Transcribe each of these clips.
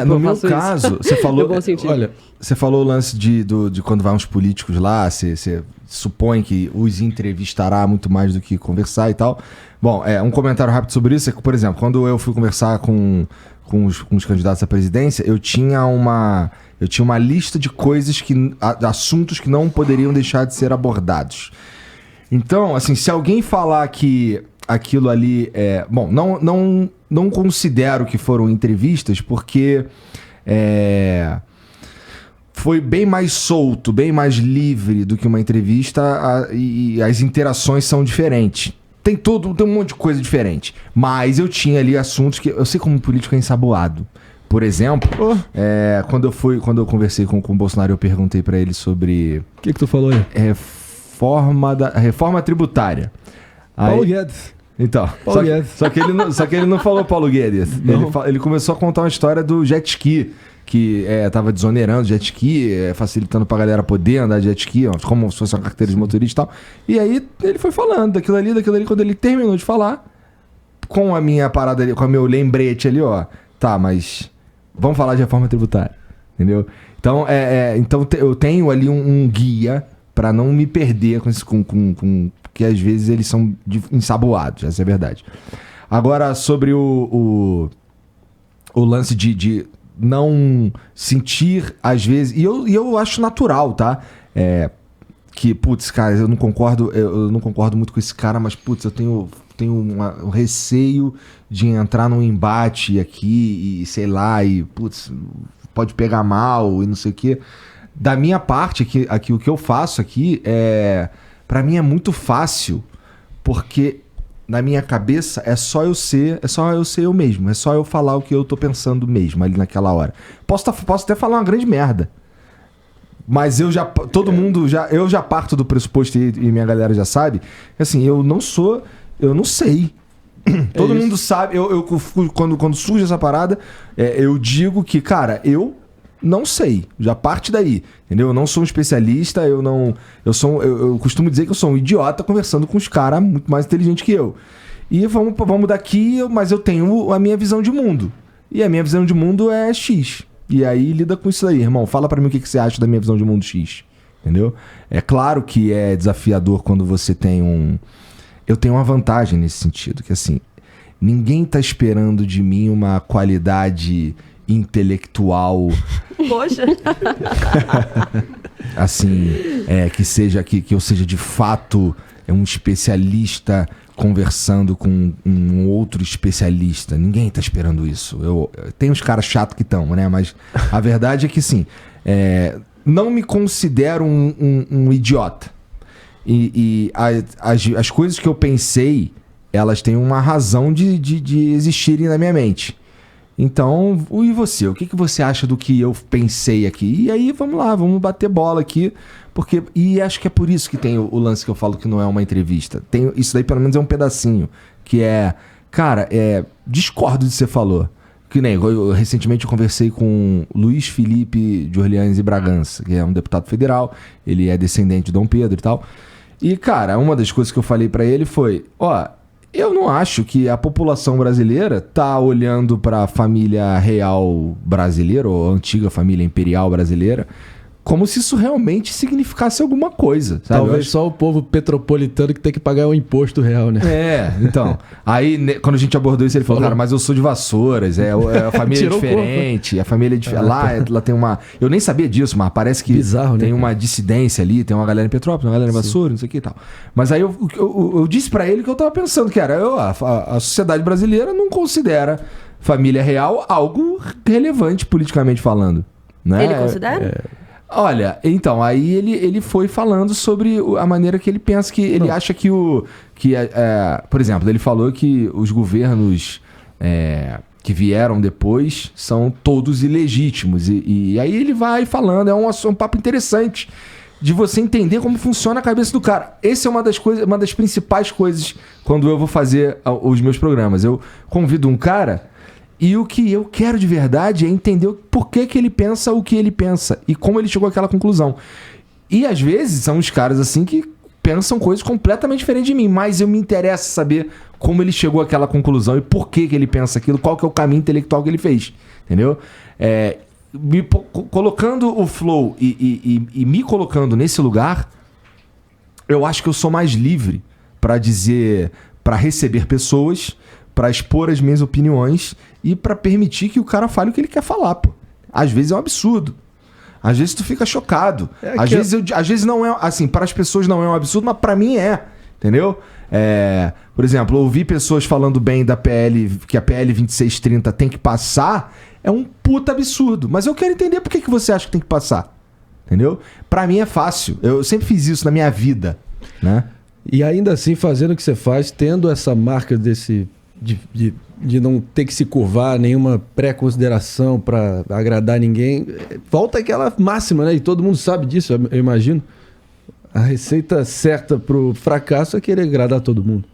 No meu caso, você falou... Olha, você falou o lance de quando vai uns políticos lá, você supõe que os entrevistará muito mais do que conversar e tal. Bom, um comentário rápido sobre isso é que, por exemplo, quando eu fui conversar com os candidatos à presidência, eu tinha uma lista de coisas assuntos que não poderiam deixar de ser abordados. Então, assim, se alguém falar que aquilo ali bom, não considero que foram entrevistas, porque foi bem mais solto, bem mais livre do que uma entrevista, e as interações são diferentes. Tem um monte de coisa diferente. Mas eu tinha ali assuntos que... Eu sei como político é ensaboado. Por exemplo, quando eu conversei com o Bolsonaro, eu perguntei pra ele sobre... O que tu falou aí? Reforma tributária. Paulo Guedes. Então, só que ele não falou Paulo Guedes. Ele começou a contar uma história do jet ski, que tava desonerando o jet ski, facilitando pra galera poder andar de jet ski, como se fosse uma carteira de motorista e tal. E aí ele foi falando daquilo ali. Quando ele terminou de falar, com a minha parada ali, com o meu lembrete ali, tá, mas vamos falar de reforma tributária, entendeu? Então, então eu tenho ali um guia pra não me perder com que às vezes eles são ensaboados, essa é a verdade. Agora, sobre o lance de não sentir, às vezes... E eu acho natural, tá? Que, putz, cara, eu não concordo muito com esse cara, mas, putz, eu tenho um receio de entrar num embate aqui e, sei lá, e, putz, pode pegar mal e não sei o quê. Da minha parte, aqui o que eu faço aqui pra mim é muito fácil, porque na minha cabeça é só eu ser eu mesmo, é só eu falar o que eu tô pensando mesmo ali naquela hora. Posso até falar uma grande merda, mas eu já parto do pressuposto, e minha galera já sabe, assim, eu não sei. Todo mundo sabe, quando surge essa parada, eu digo que, cara, eu não sei, já parte daí, entendeu? Eu não sou um especialista, eu costumo dizer que eu sou um idiota conversando com os caras muito mais inteligentes que eu. E vamos daqui, mas eu tenho a minha visão de mundo. E a minha visão de mundo é X. E aí lida com isso aí, irmão. Fala pra mim o que você acha da minha visão de mundo X, entendeu? É claro que é desafiador quando você tem eu tenho uma vantagem nesse sentido, que assim, ninguém tá esperando de mim uma qualidade intelectual. Poxa. Assim, que eu seja de fato um especialista conversando com um outro especialista. Ninguém tá esperando isso. Tem uns caras chatos que estão, né? Mas a verdade é que sim, não me considero um idiota. E as coisas que eu pensei, elas têm uma razão de existirem na minha mente. Então, e você? O que você acha do que eu pensei aqui? E aí, vamos lá, vamos bater bola aqui. E acho que é por isso que tem o lance que eu falo que não é uma entrevista. Isso daí, pelo menos, é um pedacinho. Que cara, discordo do que você falou. Que nem, recentemente eu conversei com Luiz Felipe de Orleans e Bragança, que é um deputado federal. Ele é descendente de Dom Pedro e tal. E, cara, uma das coisas que eu falei pra ele foi... Eu não acho que a população brasileira tá olhando para a família real brasileira, ou a antiga família imperial brasileira, como se isso realmente significasse alguma coisa, sabe? Talvez só o povo petropolitano que tem que pagar o imposto real, né? Então. Aí, quando a gente abordou isso, ele falou, cara, mas eu sou de Vassouras, a família é diferente, a família é diferente. Lá tem uma... Eu nem sabia disso, mas parece que bizarro, tem né, uma dissidência ali, tem uma galera em Petrópolis, uma galera em Vassouras, não sei o que e tal. Mas aí eu disse pra ele que eu tava pensando que a sociedade brasileira não considera família real algo relevante politicamente falando, né? Ele considera? Olha, então, aí ele foi falando sobre a maneira que ele pensa, que ele acha que por exemplo, ele falou que os governos que vieram depois são todos ilegítimos. E aí ele vai falando, é um papo interessante de você entender como funciona a cabeça do cara. Essa é uma das principais coisas quando eu vou fazer os meus programas. Eu convido um cara... E o que eu quero de verdade é entender por que ele pensa o que ele pensa e como ele chegou àquela conclusão. E às vezes são os caras assim que pensam coisas completamente diferentes de mim, mas eu me interessa saber como ele chegou àquela conclusão e por que ele pensa aquilo, qual que é o caminho intelectual que ele fez, entendeu? Colocando o Flow e me colocando nesse lugar, eu acho que eu sou mais livre para dizer, para receber pessoas, para expor as minhas opiniões e para permitir que o cara fale o que ele quer falar, pô. Às vezes é um absurdo. Às vezes tu fica chocado. Às vezes não é... Assim, para as pessoas não é um absurdo, mas para mim é. Entendeu? Por exemplo, ouvir pessoas falando bem da PL, que a PL 2630 tem que passar, é um puta absurdo. Mas eu quero entender por que você acha que tem que passar. Entendeu? Para mim é fácil. Eu sempre fiz isso na minha vida, né? E ainda assim, fazendo o que você faz, tendo essa marca de não ter que se curvar a nenhuma pré-consideração para agradar ninguém, volta aquela máxima, né? E todo mundo sabe disso, eu imagino. A receita certa pro fracasso é querer agradar todo mundo.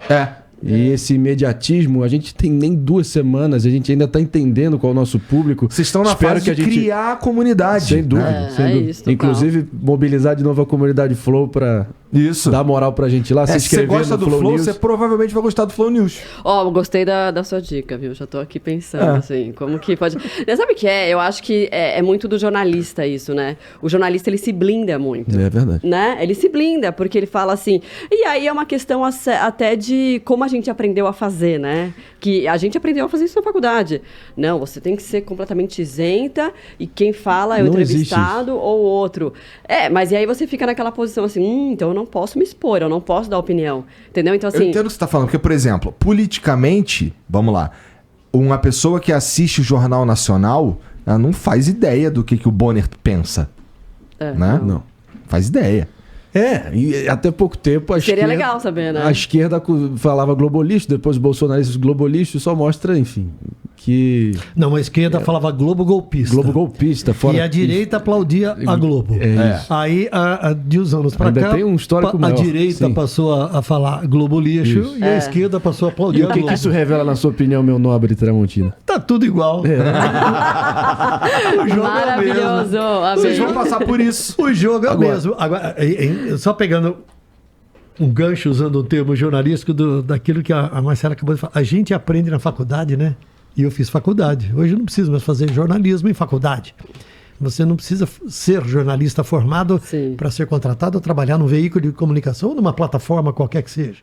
E esse imediatismo, a gente tem nem 2 semanas, a gente ainda tá entendendo qual é o nosso público. Vocês estão na fase de criar a comunidade. Sem dúvida, sem dúvida. Isso, inclusive, mobilizar de novo a comunidade Flow para dar moral pra gente lá. Se você gosta do Flow, você provavelmente vai gostar do Flow News. Eu gostei da sua dica, viu? Já tô aqui pensando, assim, como que pode... Sabe o que é? Eu acho que é muito do jornalista isso, né? O jornalista, ele se blinda muito. É verdade. Né? Ele se blinda, porque ele fala assim... E aí é uma questão até de como a gente aprendeu a fazer, né? Que a gente aprendeu a fazer isso na faculdade. Não, você tem que ser completamente isenta e quem fala é o entrevistado ou outro. Mas e aí você fica naquela posição assim, então eu não posso me expor, eu não posso dar opinião. Entendeu? Então, assim... Eu entendo o que você está falando, porque, por exemplo, politicamente, vamos lá, uma pessoa que assiste o Jornal Nacional, ela não faz ideia do que o Bonner pensa. Né? Não. Faz ideia. E até pouco tempo Seria legal saber, né? A esquerda falava globalista, depois os bolsonaristas globalistas, só mostra, enfim, que... Não, a esquerda falava Globo golpista. Globo golpista. E a direita aplaudia a Globo. Aí, de uns anos pra cá, tem um histórico a direita passou a falar Globo lixo e a esquerda passou a aplaudir a Globo. E o que isso revela, na sua opinião, meu nobre Tramontina? Tá tudo igual. O jogo maravilhoso. É Vocês vão passar por isso. O jogo é o mesmo. Agora, só pegando um gancho, usando o termo jornalístico daquilo que a Marcela acabou de falar. A gente aprende na faculdade, né? E eu fiz faculdade. Hoje eu não preciso mais fazer jornalismo em faculdade. Você não precisa ser jornalista formado para ser contratado ou trabalhar num veículo de comunicação ou numa plataforma qualquer que seja.